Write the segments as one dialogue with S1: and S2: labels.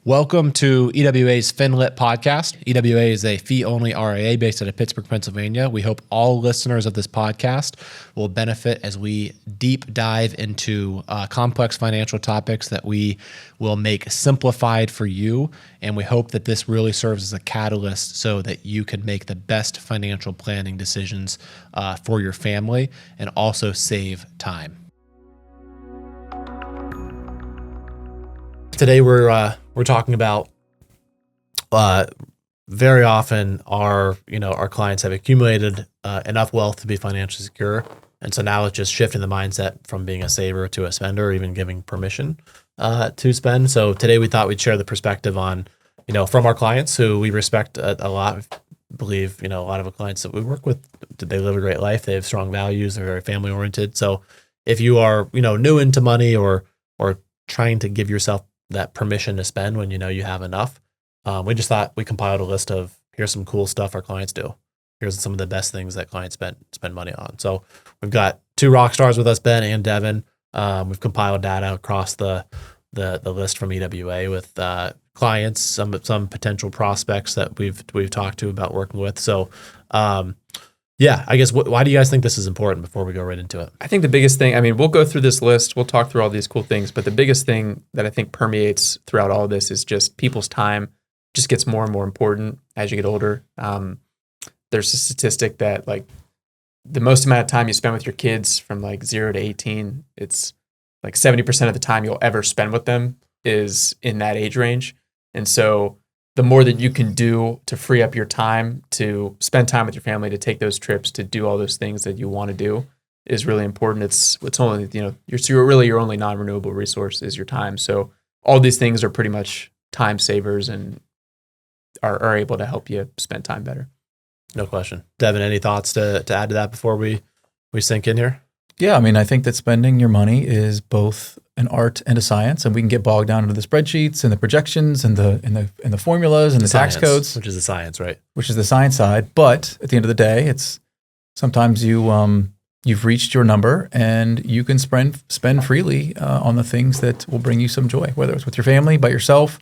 S1: Welcome to EWA's FIN-LYT podcast. EWA is a fee-only RIA based out of Pittsburgh, Pennsylvania. We hope all listeners of this podcast will benefit as we deep dive into complex financial topics that we will make simplified for you. And we hope that this really serves as a catalyst so that you can make the best financial planning decisions for your family and also save time. Today we're talking about very often our clients have accumulated enough wealth to be financially secure, and so now it's just shifting the mindset from being a saver to a spender, or even giving permission to spend. So today we thought we'd share the perspective on from our clients who we respect a lot. We believe a lot of the clients that we work with, they live a great life, they have strong values, they're very family oriented. So if you are new into money or trying to give yourself that permission to spend when you have enough, we just thought we compiled a list of here's some cool stuff our clients do. Here's some of the best things that clients spend money on. So we've got two rock stars with us, Ben and Devin. We've compiled data across the list from EWA with clients, some potential prospects that we've talked to about working with. So yeah, I guess why do you guys think this is important before we go right into it?
S2: I think the biggest thing, we'll go through this list, we'll talk through all these cool things, but the biggest thing that I think permeates throughout all of this is just people's time just gets more and more important as you get older. There's a statistic that the most amount of time you spend with your kids from 0 to 18, it's 70% of the time you'll ever spend with them is in that age range. And so the more that you can do to free up your time to spend time with your family, to take those trips, to do all those things that you want to do is really important. It's only, your only non-renewable resource is your time. So all these things are pretty much time savers and are able to help you spend time better.
S1: No question. Devin, any thoughts to add to that before we sink in here?
S3: Yeah, I think that spending your money is both an art and a science, and we can get bogged down into the spreadsheets and the projections and the formulas and the tax codes,
S1: which is the science, right?
S3: Which is the science side. But at the end of the day, it's sometimes you've reached your number and you can spend freely on the things that will bring you some joy, whether it's with your family, by yourself,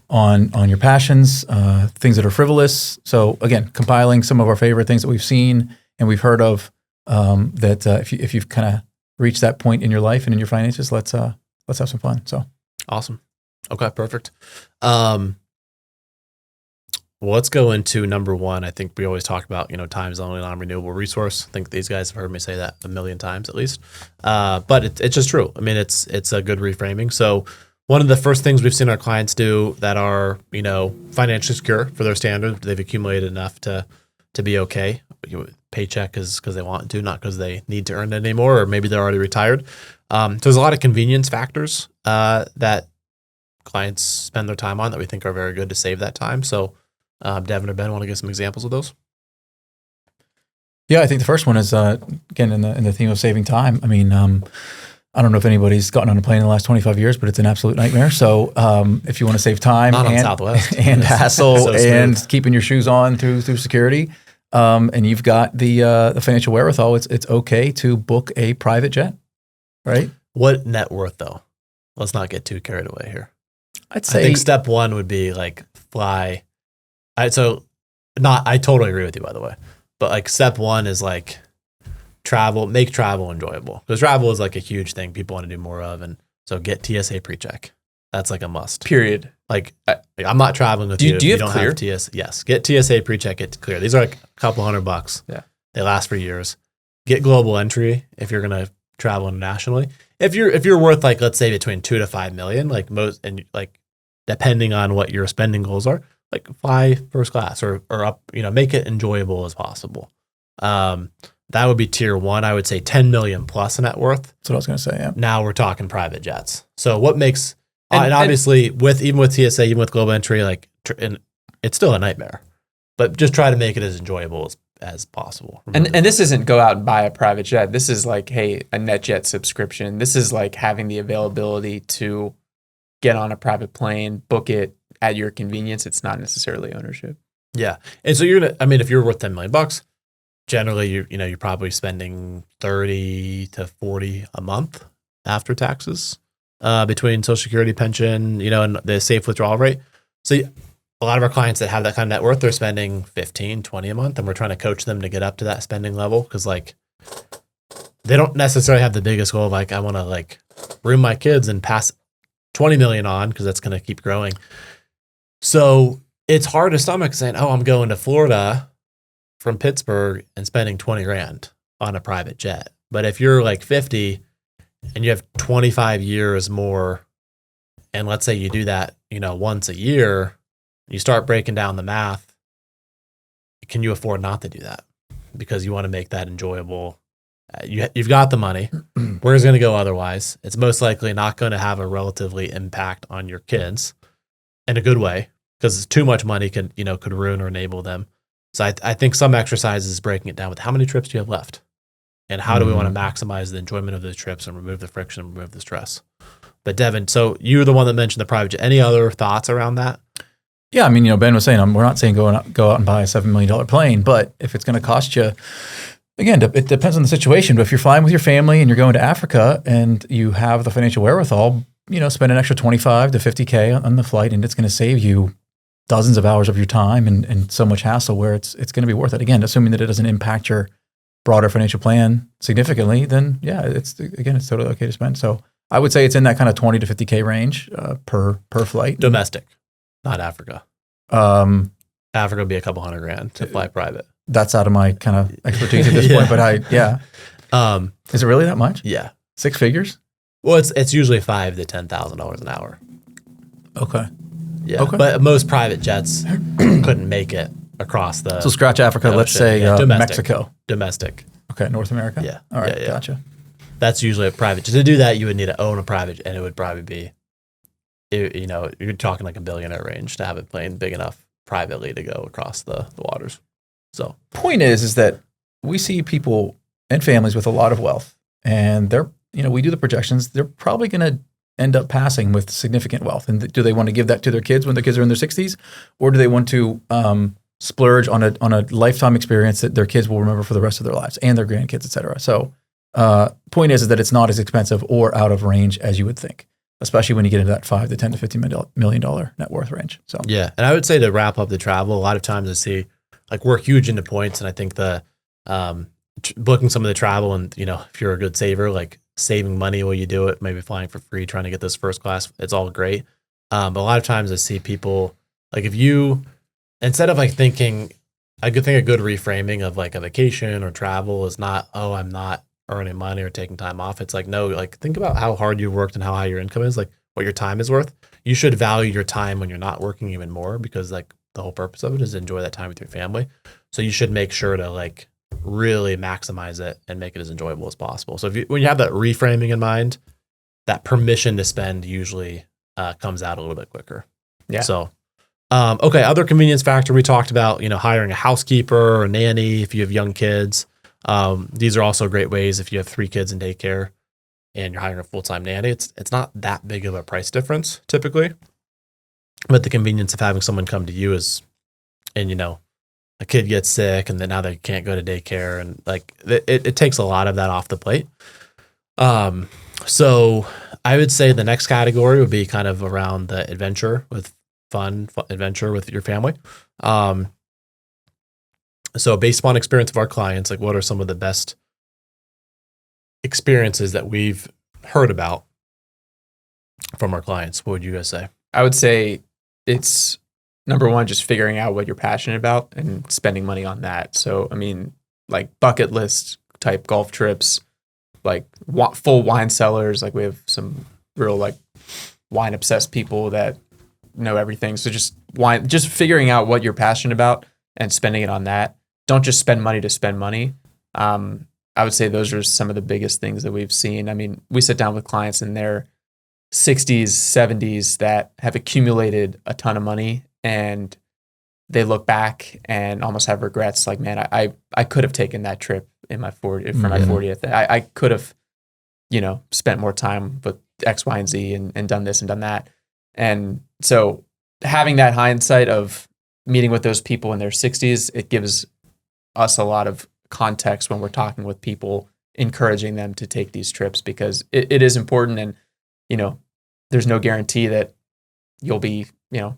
S3: on your passions, things that are frivolous. So again, compiling some of our favorite things that we've seen and we've heard of. That if you've kind of reached that point in your life and in your finances, let's have some fun. So
S1: awesome. Okay, perfect. Well, let's go into number one. I think we always talk about time is the only non-renewable resource. I think these guys have heard me say that a million times at least. But it's just true. It's a good reframing. So one of the first things we've seen our clients do that are financially secure for their standards, they've accumulated enough to be okay. Paycheck is because they want to, not because they need to earn it anymore, or maybe they're already retired. So there's a lot of convenience factors that clients spend their time on that we think are very good to save that time. So Devin or Ben, want to give some examples of those?
S3: Yeah, I think the first one is again in the theme of saving time. I don't know if anybody's gotten on a plane in the last 25 years, but it's an absolute nightmare. So if you want to save time
S1: and Southwest
S3: and hassle so and keeping your shoes on through security, and you've got the financial wherewithal, it's okay to book a private jet, right?
S1: What net worth though? Let's not get too carried away here.
S3: I think
S1: step one would be fly. I totally agree with you, by the way. But step one is make travel enjoyable, because travel is a huge thing people want to do more of, and so get TSA PreCheck. That's a must.
S2: Period.
S1: I'm not traveling with you.
S2: Do you
S1: don't
S2: clear?
S1: Have TSA. Yes, get TSA PreCheck. It's clear. These are a couple $100.
S2: Yeah,
S1: they last for years. Get global entry if you're gonna travel internationally. If you're worth let's say between 2 to 5 million, most, and depending on what your spending goals are, fly first class or up. Make it enjoyable as possible. That would be tier one. I would say 10 million plus net worth.
S3: That's what I was going to say. Yeah.
S1: Now we're talking private jets. So what makes and obviously even with TSA, even with global entry, it's still a nightmare. But just try to make it as enjoyable as possible.
S2: And this isn't go out and buy a private jet. This is a NetJet subscription. This is having the availability to get on a private plane, book it at your convenience. It's not necessarily ownership.
S1: Yeah, and so you're gonna. If you're worth $10 million, generally you're probably spending 30 to 40 a month after taxes. between Social Security, pension, and the safe withdrawal rate. So a lot of our clients that have that kind of net worth, they're spending 15, 20 a month, and we're trying to coach them to get up to that spending level because like they don't necessarily have the biggest goal of like I want to like room my kids and pass 20 million on because that's going to keep growing. So it's hard to stomach saying, "Oh, I'm going to Florida from Pittsburgh and spending 20 grand on a private jet." But if you're like 50 and you have 25 years more, and let's say you do that, once a year, you start breaking down the math, can you afford not to do that? Because you want to make that enjoyable. You've got the money. Where's it going to go otherwise? It's most likely not going to have a relatively impact on your kids in a good way because too much money could ruin or enable them. So I think some exercises is breaking it down with how many trips do you have left? And how do we want to maximize the enjoyment of those trips and remove the friction, remove the stress? But Devin, so you're the one that mentioned the private jet. Any other thoughts around that?
S3: Yeah, I mean, Ben was saying, we're not saying go out and buy a $7 million plane, but if it's going to cost you, again, it depends on the situation. But if you're flying with your family and you're going to Africa and you have the financial wherewithal, spend an extra 25 to 50K on the flight, and it's going to save you dozens of hours of your time and so much hassle where it's going to be worth it. Again, assuming that it doesn't impact your broader financial plan significantly, then yeah, it's totally okay to spend. So I would say it's in that kind of 20 to 50K range per flight.
S1: Domestic, not Africa. Africa would be a couple $100,000 to fly private.
S3: That's out of my kind of expertise at this point, but is it really that much?
S1: Yeah.
S3: 6 figures?
S1: Well, it's usually $5,000 to $10,000 an hour.
S3: Okay.
S1: Yeah.
S3: Okay.
S1: But most private jets couldn't make it across the.
S3: So scratch Africa, let's say Mexico.
S1: Domestic.
S3: Okay, North America?
S1: Yeah.
S3: All right,
S1: yeah.
S3: Gotcha.
S1: That's usually a private. To do that, you would need to own a private, and it would probably be, you're talking like a billionaire range to have a plane big enough privately to go across the waters. So
S3: point is that we see people and families with a lot of wealth, and they're, we do the projections, they're probably going to end up passing with significant wealth. And do they want to give that to their kids when their kids are in their 60s, or do they want to splurge on a lifetime experience that their kids will remember for the rest of their lives and their grandkids, et cetera? So point is that it's not as expensive or out of range as you would think, especially when you get into that $5 to $10 to $15 million net worth range. So
S1: yeah, and I would say to wrap up the travel, a lot of times I see like we're huge into points, and I think the booking some of the travel, and if you're a good saver, like saving money while you do it, maybe flying for free, trying to get this first class, it's all great. But a lot of times I see people like if you instead of like thinking, I could think a good reframing of like a vacation or travel is not, oh, I'm not earning money or taking time off. It's like, no, like think about how hard you worked and how high your income is, like what your time is worth. You should value your time when you're not working even more, because like the whole purpose of it is to enjoy that time with your family. So you should make sure to like really maximize it and make it as enjoyable as possible. So when you have that reframing in mind, that permission to spend usually comes out a little bit quicker.
S2: Yeah.
S1: So, okay. Other convenience factor we talked about, hiring a housekeeper or a nanny if you have young kids. These are also great ways if you have 3 kids in daycare and you're hiring a full-time nanny. It's not that big of a price difference typically, but the convenience of having someone come to you is, and a kid gets sick and then now they can't go to daycare, and like it takes a lot of that off the plate. So I would say the next category would be kind of around the adventure with fun adventure with your family. So based upon experience of our clients, like what are some of the best experiences that we've heard about from our clients? What would you guys say?
S2: I would say it's number one, just figuring out what you're passionate about and spending money on that. So, I mean, like bucket list type golf trips, like full wine cellars. Like we have some real like wine obsessed people that know everything. So just figuring out what you're passionate about and spending it on that. Don't just spend money to spend money. I would say those are some of the biggest things that we've seen. I mean, we sit down with clients in their 60s, 70s that have accumulated a ton of money, and they look back and almost have regrets. Like, man, I could have taken that trip in my 40th. I could have, spent more time with X, Y, and Z and done this and done that. And so having that hindsight of meeting with those people in their 60s, it gives us a lot of context when we're talking with people, encouraging them to take these trips, because it is important. And, there's no guarantee that you'll be,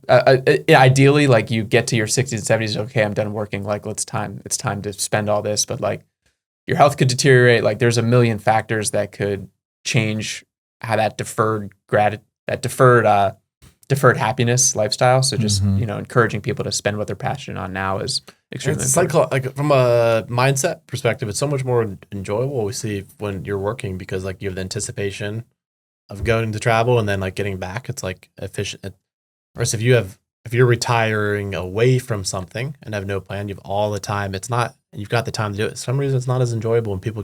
S2: ideally, like you get to your 60s and 70s, okay, I'm done working. Like, it's time to spend all this. But like your health could deteriorate. Like there's a million factors that could change how that deferred happiness lifestyle. So just, encouraging people to spend what they're passionate on now is extremely important.
S1: Like from a mindset perspective, it's so much more enjoyable we see when you're working, because like you have the anticipation of going to travel and then like getting back. It's like efficient. Whereas if you're retiring away from something and have no plan, you have all the time. You've got the time to do it. For some reason, it's not as enjoyable, and people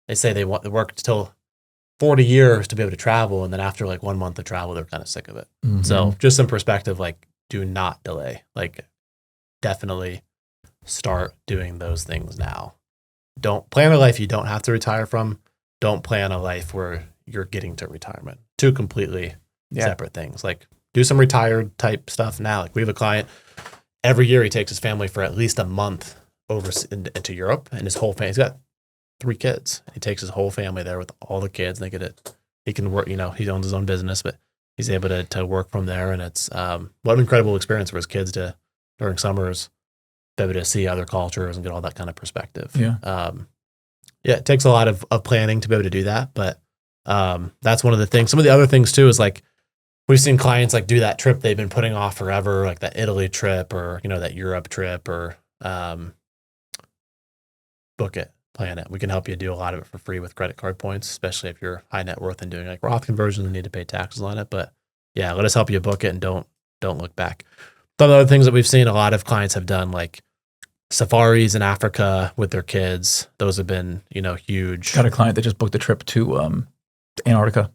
S1: they say they want to work till 40 years to be able to travel. And then after like 1 month of travel, they're kind of sick of it.
S3: Mm-hmm.
S1: So just some perspective, like do not delay, like definitely start doing those things now. Don't plan a life you don't have to retire from. Don't plan a life where you're getting to retirement. Two completely separate things. Like do some retired type stuff now. Like we have a client, every year he takes his family for at least a month over into Europe, and his whole family, he's got 3 kids. He takes his whole family there with all the kids, and he can work, he owns his own business, but he's able to work from there. And it's what an incredible experience for his kids to, during summers, be able to see other cultures and get all that kind of perspective.
S3: Yeah.
S1: It takes a lot of planning to be able to do that. But that's one of the things. Some of the other things too is like, we've seen clients like do that trip they've been putting off forever, like that Italy trip or, that Europe trip, or book it, plan it. We can help you do a lot of it for free with credit card points, especially if you're high net worth and doing like Roth conversions and need to pay taxes on it. But yeah, let us help you book it, and don't look back. Some of the other things that we've seen a lot of clients have done, like safaris in Africa with their kids. Those have been, huge.
S3: Got a client that just booked a trip to Antarctica.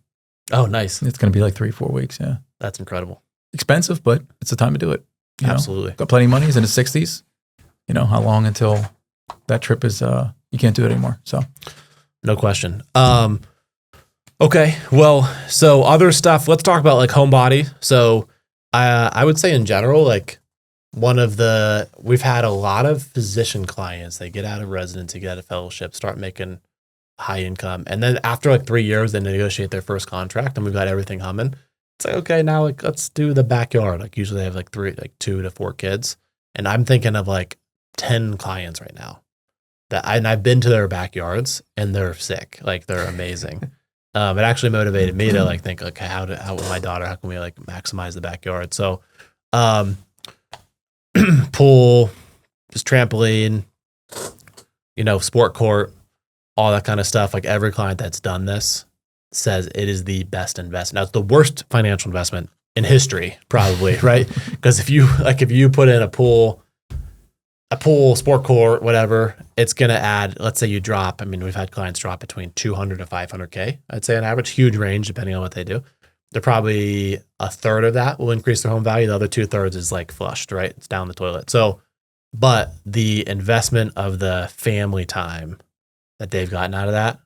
S1: Oh, nice.
S3: It's going to be like 3-4 weeks. Yeah.
S1: That's incredible.
S3: Expensive, but it's the time to do it.
S1: Absolutely.
S3: Got plenty of money. He's in his 60s. How long until that trip is, you can't do it anymore. So
S1: no question. Okay. Well, so other stuff, let's talk about like homebody. So I would say in general, like we've had a lot of physician clients. They get out of residency, get out of fellowship, start making high income. And then after like 3 years, they negotiate their first contract, and we've got everything humming. It's like, okay, now like let's do the backyard. Like usually they have like 2 to 4 kids. And I'm thinking of like 10 clients right now and I've been to their backyards, and they're sick. Like they're amazing. It actually motivated me to like think, okay, how with my daughter, how can we like maximize the backyard? So, pool, just trampoline, sport court, all that kind of stuff. Like every client that's done this says it is the best investment. Now it's the worst financial investment in history, probably, right? Because if you put in a pool, sport court, whatever, it's going to add, let's say you drop, we've had clients drop between 200 to 500K, I'd say on average, huge range depending on what they do. They're probably a third of that will increase their home value. The other 2/3 is like flushed, right? It's down the toilet. So, but the investment of the family time that they've gotten out of that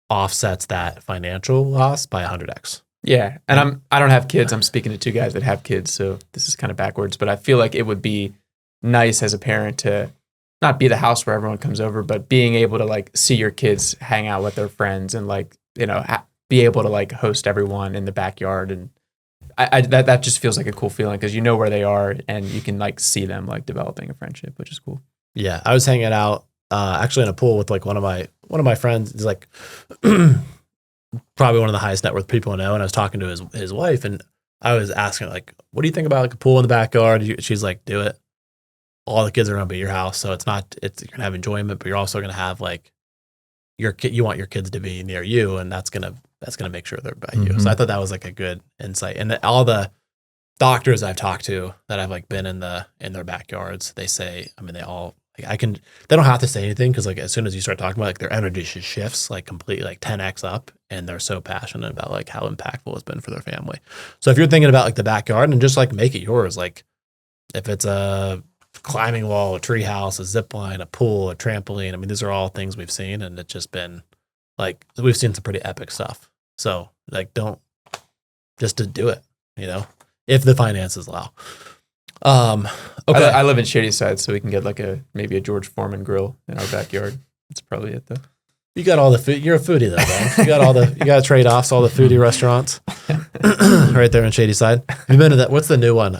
S1: offsets that financial loss by 100x.
S2: Yeah. And I don't have kids. I'm speaking to 2 guys that have kids. So this is kind of backwards, but I feel like it would be nice as a parent to not be the house where everyone comes over, but being able to like see your kids hang out with their friends and like, be able to like host everyone in the backyard. And that just feels like a cool feeling, because you know where they are and you can like see them like developing a friendship, which is cool.
S1: Yeah. I was hanging out actually in a pool with like one of my friends. He's like probably one of the highest net worth people I know. And I was talking to his wife, and I was asking like, what do you think about like a pool in the backyard? She's like, do it. All the kids are going to be at your house. So you're going to have enjoyment, but you're also going to have like you want your kids to be near you, and that's going to make sure they're by you. So I thought that was like a good insight. And all the doctors I've talked to that I've like been in their backyards, they say, they all, like they don't have to say anything, because like as soon as you start talking about, like their energy just shifts like completely, like 10x up, and they're so passionate about like how impactful it's been for their family. So if you're thinking about like the backyard, and just like make it yours, like if it's a climbing wall, a tree house, a zip line, a pool, a trampoline. These are all things we've seen, and it's just been like, we've seen some pretty epic stuff. So like, just to do it, if the finances allow. Okay.
S2: I live in Shadyside, so we can get like maybe a George Foreman grill in our backyard. That's probably it though.
S1: You got all the food. You're a foodie though, man. You got trade-offs, all the foodie restaurants right there on Shady Side. You've been to that. What's the new one?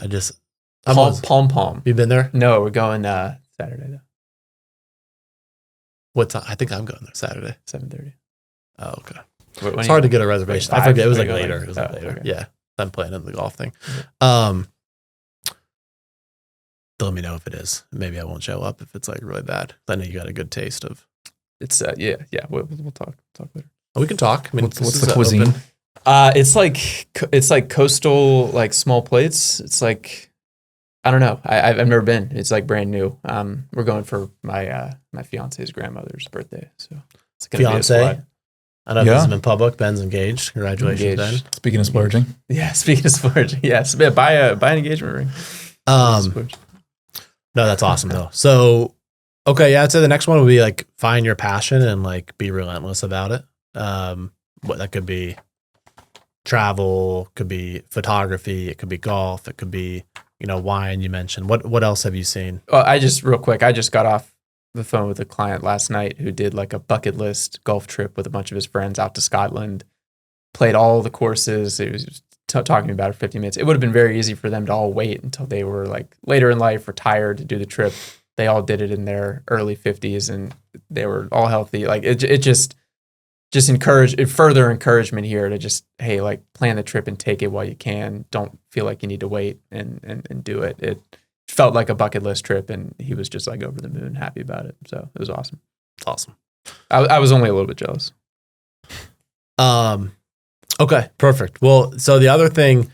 S2: Palm.
S1: You've been there?
S2: No, we're going Saturday though.
S1: What time? I think I'm going there Saturday.
S2: 7:30.
S1: Oh, okay. It's hard to get a reservation. I forget. It was like later. It was like later.
S2: Okay.
S1: Yeah. I'm playing in the golf thing.
S2: Yeah.
S1: Let me know if it is. Maybe I won't show up if it's like really bad. I know you got a good taste of.
S2: It's yeah. We'll talk later.
S1: Oh, we can talk. I mean,
S3: What's the cuisine?
S1: open.
S2: It's like coastal, like small plates. It's like, I don't know. I've never been. It's like brand new. We're going for my my fiance's grandmother's birthday, so it's gonna be a
S1: Fiance.
S2: squad.
S1: I know this has been public. Ben's engaged. Congratulations,
S2: Engaged.
S1: Ben.
S3: Speaking of splurging.
S2: Yeah, speaking of splurging, yes, yeah, buy an engagement ring. Splurge.
S1: No, that's awesome though. So, okay, yeah, I'd say the next one would be like find your passion and like be relentless about it. What that could be travel, could be photography, it could be golf, it could be, wine you mentioned. What else have you seen?
S2: Well, I just got off the phone with a client last night who did like a bucket list golf trip with a bunch of his friends out to Scotland, played all the courses. It was just talking about it for 50 minutes. It would have been very easy for them to all wait until they were like later in life, retired, to do the trip. They all did it in their early 50s and they were all healthy. Like it just further encouragement here to just, hey, like plan the trip and take it while you can. Don't feel like you need to wait and do it. It felt like a bucket list trip and he was just like over the moon, happy about it. So it was awesome.
S1: It's awesome.
S2: I was only a little bit jealous.
S1: Okay, perfect. Well, so the other thing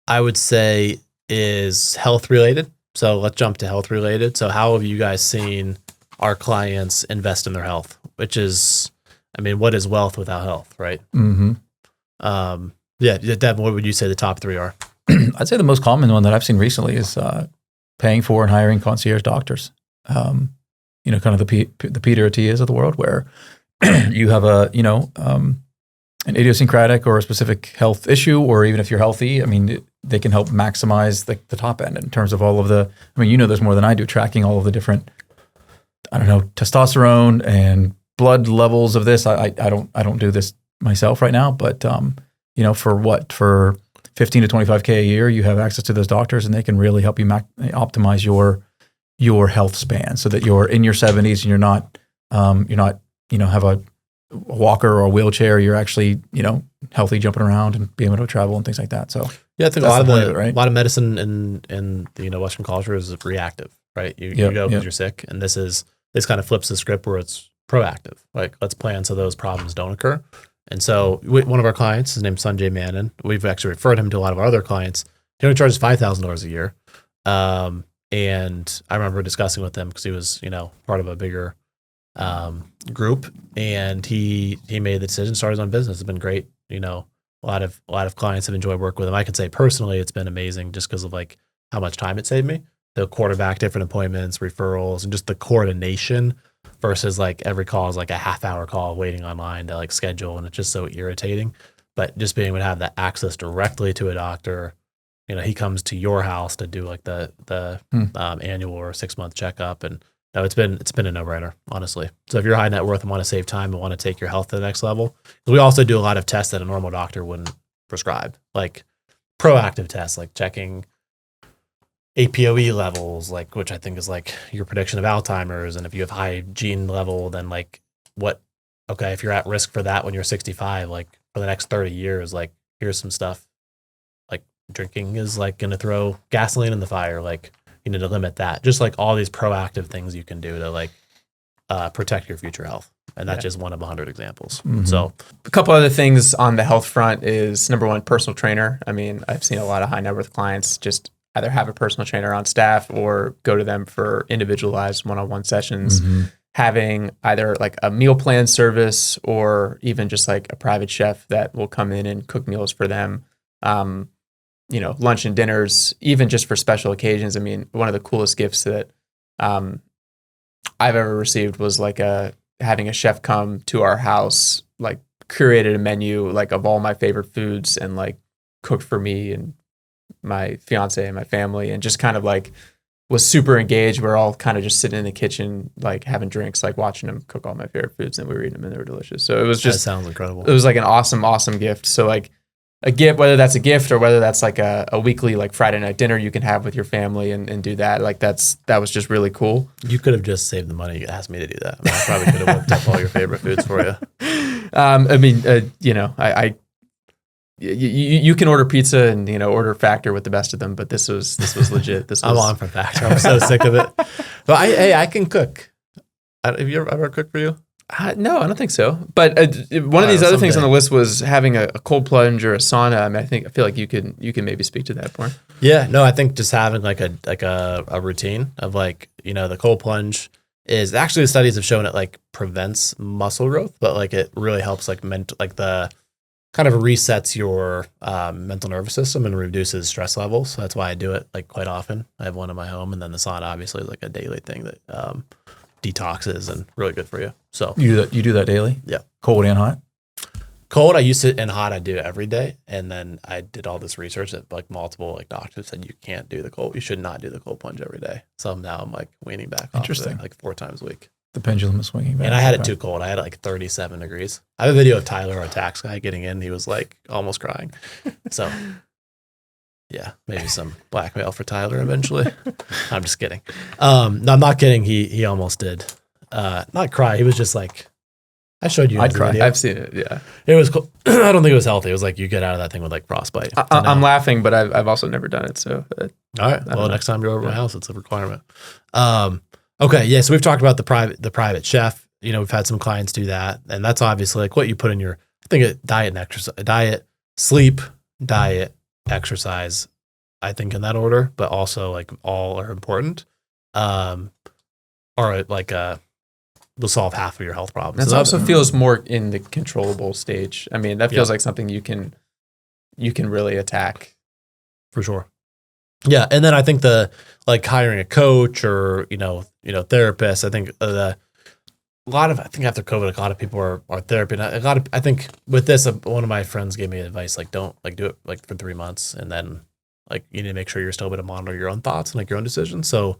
S1: I would say is health related. So let's jump to health related. So how have you guys seen our clients invest in their health? Which is, what is wealth without health, right?
S3: Mm-hmm.
S1: Yeah, Devin, what would you say the top three are?
S3: I'd say the most common one that I've seen recently is paying for and hiring concierge doctors. Kind of the Peter Attias of the world, where you have an idiosyncratic or a specific health issue, or even if you're healthy, they can help maximize the top end in terms of all of the, there's more than I do, tracking all of the different, testosterone and blood levels of this. I don't do this myself right now, but, for 15 to 25K a year, you have access to those doctors and they can really help you optimize your health span so that you're in your 70s and you're not have a walker or a wheelchair. You're actually, healthy, jumping around and being able to travel and things like that. So
S1: yeah, I think a lot
S3: of
S1: medicine in the Western culture is reactive, right? You go because you're sick, and this kind of flips the script where it's proactive. Like, let's plan so those problems don't occur. And so one of our clients, his name's Sanjay Manan, we've actually referred him to a lot of our other clients. He only charges $5,000 a year. And I remember discussing with him because he was, part of a bigger group, and he made the decision, started his own business. It's been great. A lot of clients have enjoyed working with him. I can say personally, it's been amazing just because of like how much time it saved me. The quarterback, different appointments, referrals, and just the coordination versus like every call is like a half-hour call waiting online to like schedule, and it's just so irritating. But just being able to have that access directly to a doctor, he comes to your house to do like the annual or 6-month checkup, and no, it's been a no-brainer, honestly. So if you're high net worth and want to save time and want to take your health to the next level, we also do a lot of tests that a normal doctor wouldn't prescribe, like proactive tests, like checking APOE levels, like, which I think is like your prediction of Alzheimer's. And if you have high gene level, then like if you're at risk for that when you're 65, like for the next 30 years, like here's some stuff, like drinking is like going to throw gasoline in the fire. Like you need to limit that. Just like all these proactive things you can do to like protect your future health. And that's just one of 100 examples. Mm-hmm. So
S2: a couple other things on the health front is, number one, personal trainer. I've seen a lot of high net worth clients just either have a personal trainer on staff or go to them for individualized one-on-one sessions. Mm-hmm. Having either like a meal plan service or even just like a private chef that will come in and cook meals for them. Lunch and dinners, even just for special occasions. One of the coolest gifts that I've ever received was like having a chef come to our house, like curated a menu like of all my favorite foods and like cooked for me and my fiance and my family, and just kind of like was super engaged. We're all kind of just sitting in the kitchen, like having drinks, like watching them cook all my favorite foods, and we were eating them, and they were delicious. So it was
S1: That
S2: just,
S1: sounds incredible.
S2: it was like an awesome gift. So like a gift, whether that's a gift or whether that's like a weekly like Friday night dinner you can have with your family and do that. Like that was just really cool.
S1: You could have just saved the money. You asked me to do that. I mean, I probably could have whipped up all your favorite foods for you.
S2: I mean, you can order pizza and order Factor with the best of them, but this was legit.
S1: I'm on for Factor. I'm so sick of it. But I can cook. Have you ever cooked for you?
S2: No, I don't think so. But one of these other things on the list was having a cold plunge or a sauna. I mean, I feel like you can maybe speak to that more.
S1: Yeah, no, I think just having like a routine of like, the cold plunge is actually, the studies have shown it like prevents muscle growth, but like it really helps like the kind of resets your mental nervous system and reduces stress levels. So that's why I do it like quite often. I have one in my home, and then the sauna obviously is like a daily thing that detoxes and really good for you. So
S3: You do that daily?
S1: Yeah.
S3: Cold and hot?
S1: Cold, I used to, and hot, I do it every day. And then I did all this research that like multiple like doctors said you can't do the cold. You should not do the cold plunge every day. So now I'm like weaning back off of it, like 4 times a week.
S3: The pendulum is swinging back.
S1: And I had it too cold. I had it like 37 degrees. I have a video of Tyler, our tax guy, getting in. He was like almost crying. So yeah, maybe some blackmail for Tyler eventually. I'm just kidding. No, I'm not kidding. He almost did. Not cry. He was just like, I showed you.
S3: I'd cry.
S1: Video.
S2: I've seen it. Yeah,
S1: it was cool. I don't think it was healthy. It was like you get out of that thing with like frostbite.
S2: I'm laughing, but I've also never done it. So
S1: all right. Well, next time you're over my house, it's a requirement. Okay. Yeah. So we've talked about the private chef. We've had some clients do that, and that's obviously like what you put in your. I think diet and exercise, sleep, exercise. I think in that order, but also like all are important. Or like will solve half of your health problems.
S2: That also feels more in the controllable stage. I mean, that feels like something you can really attack
S1: for sure. Yeah, and then I think the like hiring a coach or therapist. I think I think after COVID, like, a lot of people are therapy. And I think with this, one of my friends gave me advice like don't like do it like for 3 months, and then like you need to make sure you're still able to monitor your own thoughts and like your own decisions. So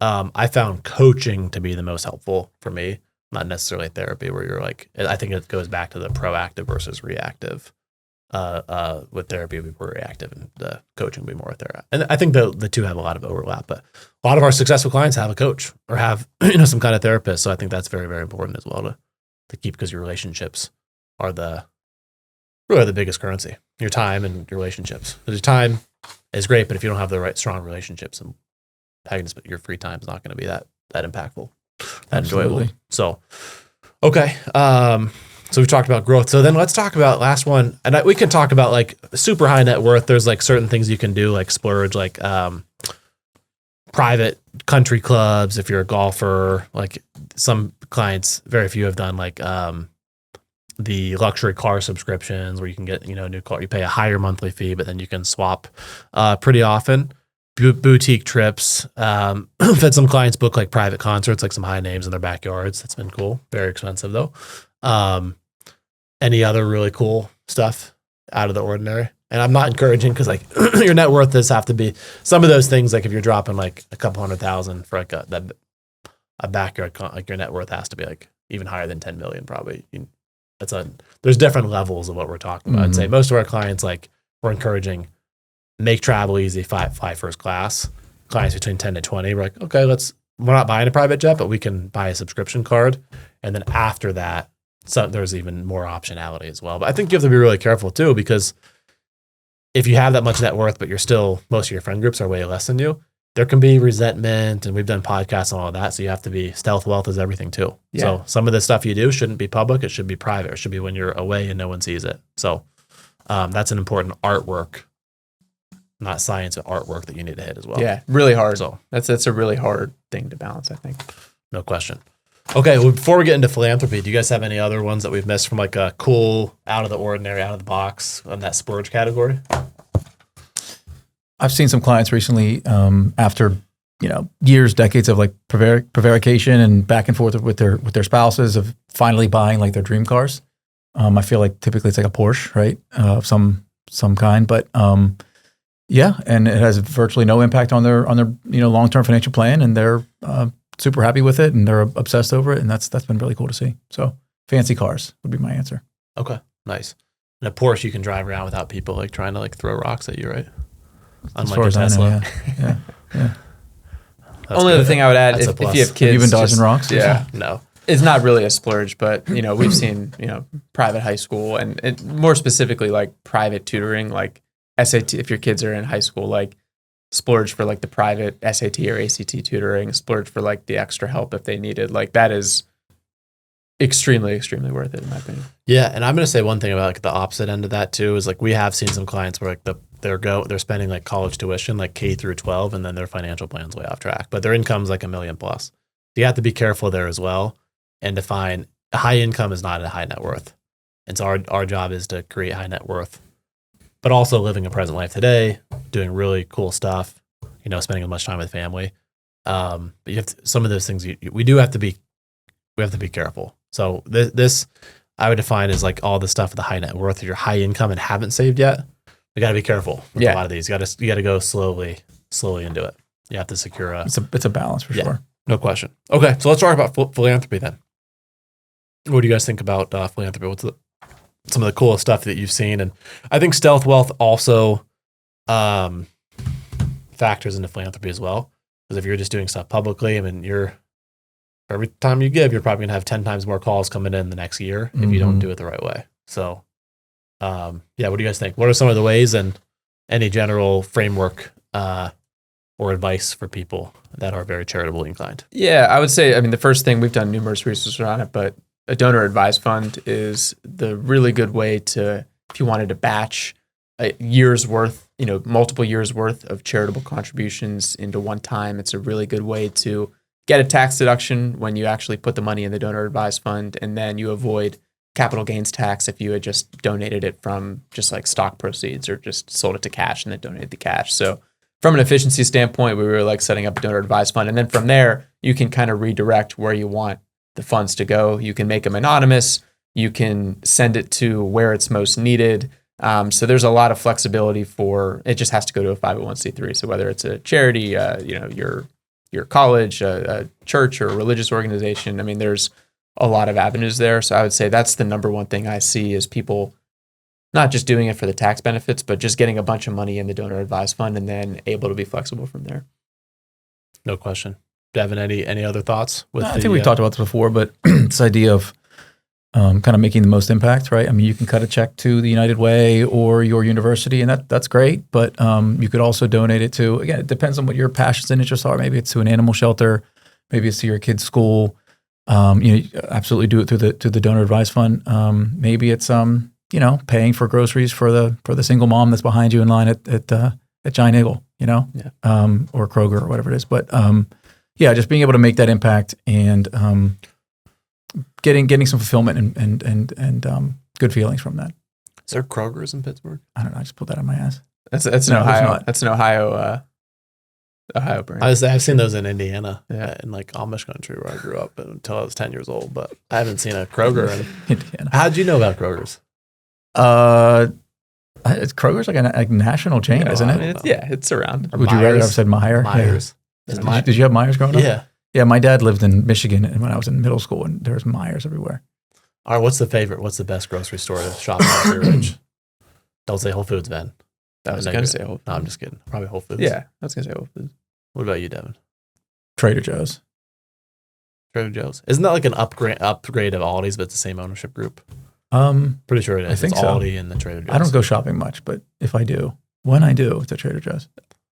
S1: I found coaching to be the most helpful for me, not necessarily therapy where you're like, I think it goes back to the proactive versus reactive. With therapy, we were reactive, and the coaching would be more there. And I think the two have a lot of overlap, but a lot of our successful clients have a coach or have some kind of therapist. So I think that's very, very important as well to keep, because your relationships are really the biggest currency. Your time and your relationships. Because your time is great, but if you don't have the right strong relationships, and your free time is not going to be that impactful, that enjoyable. So, okay. So we talked about growth. So then let's talk about last one. And we can talk about like super high net worth. There's like certain things you can do, like splurge, like private country clubs. If you're a golfer, like some clients, very few have done like the luxury car subscriptions where you can get, a new car. You pay a higher monthly fee, but then you can swap pretty often. Boutique trips. Had some clients book like private concerts, like some high names in their backyards. That's been cool. Very expensive though. Any other really cool stuff out of the ordinary? And I'm not encouraging, because like your net worth does have to be some of those things. Like if you're dropping like a couple $100,000 for like a backyard, like your net worth has to be like even higher than 10 million probably. There's different levels of what we're talking about. I'd say most of our clients, like we're encouraging, make travel easy, fly first class. Clients between 10 to 20, we're like, okay, we're not buying a private jet, but we can buy a subscription card. And then after that, there's even more optionality as well. But I think you have to be really careful too, because if you have that much net worth, but most of your friend groups are way less than you, there can be resentment, and we've done podcasts on all of that. So you have to be, stealth wealth is everything too. Yeah. So some of the stuff you do shouldn't be public. It should be private. It should be when you're away and no one sees it. So that's an important artwork, not science, but artwork that you need to hit as well.
S2: Yeah, really hard. So that's a really hard thing to balance, I think.
S1: No question. Okay, well, before we get into philanthropy, do you guys have any other ones that we've missed from like a cool, out of the ordinary, out of the box on that splurge category?
S3: I've seen some clients recently after years, decades of like prevarication and back and forth with their spouses, of finally buying like their dream cars. I feel like typically it's like a Porsche, right, of some kind, but Yeah, and it has virtually no impact on their long-term financial plan, and they're super happy with it, and they're obsessed over it, and that's been really cool to see. So fancy cars would be my answer.
S1: Okay, nice. And a Porsche you can drive around without people like trying to like throw rocks at you, right?
S3: As far as I know, yeah.
S2: Only other thing I would add,
S1: That's a
S2: if
S1: plus.
S2: you have kids,
S3: You've been dodging rocks?
S2: Yeah,
S1: No.
S2: it's not really a splurge, but we've seen private high school and more specifically like private tutoring, like SAT. If your kids are in high school, like splurge for like the private SAT or ACT tutoring, splurge for like the extra help if they needed. Like that is extremely, extremely worth it in my opinion.
S1: Yeah, and I'm gonna say one thing about like the opposite end of that too is like we have seen some clients where like they're spending like college tuition like K through 12, and then their financial plan's way off track, but their income's like $1 million plus. You have to be careful there as well, and define a high income is not a high net worth, and so our job is to create high net worth, but also living a present life today, doing really cool stuff, spending as much time with family. But you have some of those things we have to be careful. So this I would define as like all the stuff with the high net worth. If you're high income and haven't saved yet, you got to be careful with a lot of these. You got to go slowly into it. You have to secure
S3: It's a balance for sure.
S1: No question. Okay, so let's talk about philanthropy then. What do you guys think about philanthropy? What's some of the coolest stuff that you've seen? And I think stealth wealth also factors into philanthropy as well. Because if you're just doing stuff publicly, I mean, every time you give, you're probably gonna have 10 times more calls coming in the next year if you don't do it the right way. So, what do you guys think? What are some of the ways and any general framework or advice for people that are very charitably inclined?
S2: Yeah, I would say, the first thing, we've done numerous research on it, but a donor advised fund is the really good way to, if you wanted to batch a year's worth, multiple years worth of charitable contributions into one time, it's a really good way to get a tax deduction when you actually put the money in the donor advised fund, and then you avoid capital gains tax if you had just donated it from just like stock proceeds or just sold it to cash and then donated the cash. So from an efficiency standpoint, we were like setting up a donor advised fund. And then from there, you can kind of redirect where you want the funds to go. You can make them anonymous. You can send it to where it's most needed. So there's a lot of flexibility for, it just has to go to a 501c3. So whether it's a charity, your college, a church or a religious organization, there's a lot of avenues there. So I would say that's the number one thing I see is people not just doing it for the tax benefits, but just getting a bunch of money in the donor advised fund and then able to be flexible from there.
S1: No question. Devin, any other thoughts?
S3: I think we've talked about this before, but this idea of kind of making the most impact, right? You can cut a check to the United Way or your university, and that's great. But you could also donate it to, again, it depends on what your passions and interests are. Maybe it's to an animal shelter, maybe it's to your kid's school. You absolutely do it through the donor advised fund. Maybe it's paying for groceries for the single mom that's behind you in line at Giant Eagle, or Kroger or whatever it is. But just being able to make that impact and getting some fulfillment and good feelings from that.
S1: Is there Kroger's in Pittsburgh?
S3: I don't know. I just pulled that out of my ass.
S2: That's an Ohio. That's an Ohio brand.
S1: I've seen those in Indiana, in like Amish country where I grew up until I was 10 years old. But I haven't seen a Kroger in
S3: Indiana.
S1: How'd you know about Kroger's?
S3: Kroger's like a national chain, isn't it?
S2: It's around.
S3: Would you rather have said Meijer?
S1: Myers.
S3: Yeah. Did you have Myers growing up?
S1: Yeah.
S3: Yeah, my dad lived in Michigan when I was in middle school, and there was Myers everywhere.
S1: All right, what's the best grocery store to shop at if you're rich? Don't say Whole Foods, Ben.
S2: I was going to say Whole Foods.
S1: No, I'm just kidding. Probably Whole Foods.
S2: Yeah, I was going to say Whole Foods.
S1: What about you, Devin?
S3: Trader Joe's.
S1: Trader Joe's. Isn't that like an upgrade of Aldi's, but it's the same ownership group?
S3: Pretty
S1: sure it is.
S3: I think
S1: it's
S3: so.
S1: Aldi and the Trader Joe's.
S3: I don't go shopping much, but if I do, when I do, it's at Trader Joe's.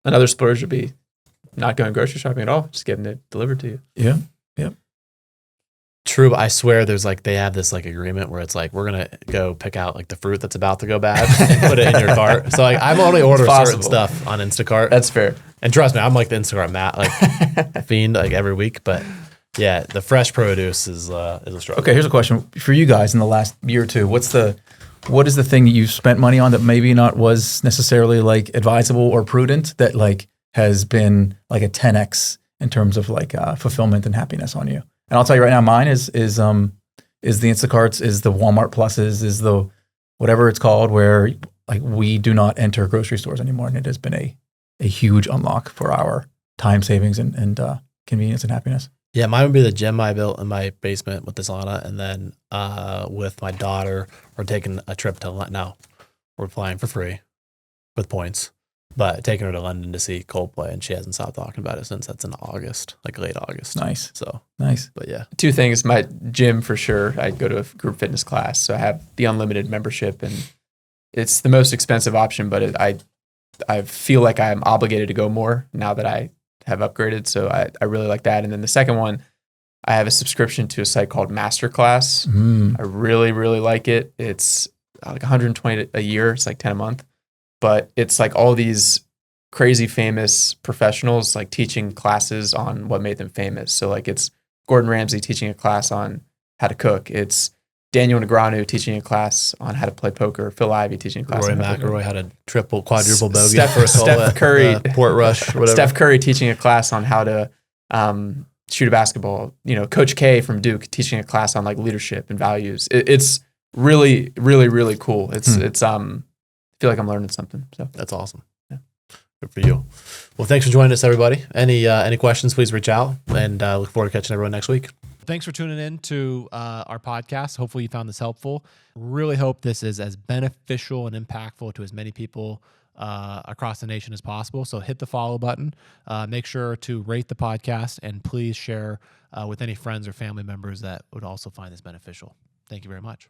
S2: Another splurge would be not going grocery shopping at all, just getting it delivered to you.
S3: Yeah.
S1: True, but I swear there's like they have this like agreement where it's like we're gonna go pick out like the fruit that's about to go bad and put it in your cart. So like I'm only order certain stuff on Instacart.
S2: That's fair.
S1: And trust me, I'm like the Instacart fiend like every week. But yeah, the fresh produce is a struggle.
S3: Okay, here's a question for you guys in the last year or two. What is the thing that you've spent money on that maybe not was necessarily like advisable or prudent that like has been like a 10x in terms of like fulfillment and happiness on you? And I'll tell you right now, mine is the Instacarts, is the Walmart Pluses, is the whatever it's called, where like we do not enter grocery stores anymore, and it has been a huge unlock for our time savings and convenience and happiness.
S1: Yeah, mine would be the gym I built in my basement with the sauna, and then with my daughter, we're taking a trip to London. Now we're flying for free with points, but taking her to London to see Coldplay, and she hasn't stopped talking about it since. That's in August, like late August.
S3: Nice.
S1: So
S3: Nice.
S1: but yeah,
S2: 2 things. My gym for sure. I go to a group fitness class, so I have the unlimited membership, and it's the most expensive option, but I feel like I'm obligated to go more now that I have upgraded. So I really like that. And then the second one, I have a subscription to a site called Masterclass. I really, really like it. It's like $120 a year. It's like $10 a month, but it's like all these crazy famous professionals like teaching classes on what made them famous. So like it's Gordon Ramsay teaching a class on how to cook. It's Daniel Negreanu teaching a class on how to play poker. Phil Ivey teaching a class
S1: Roy
S2: on how to play poker.
S1: McIlroy had a triple, quadruple bogey.
S2: Steph Curry,
S1: Port Rush, whatever.
S2: Steph Curry teaching a class on how to shoot a basketball. You know, Coach K from Duke teaching a class on like leadership and values. It's really, really, really cool. It's I feel like I'm learning something. So
S1: That's awesome.
S2: Yeah.
S1: Good for you. Well, thanks for joining us, everybody. Any questions, please reach out, and look forward to catching everyone next week. Thanks for tuning in to our podcast. Hopefully you found this helpful. Really hope this is as beneficial and impactful to as many people across the nation as possible. So hit the follow button. Make sure to rate the podcast, and please share with any friends or family members that would also find this beneficial. Thank you very much.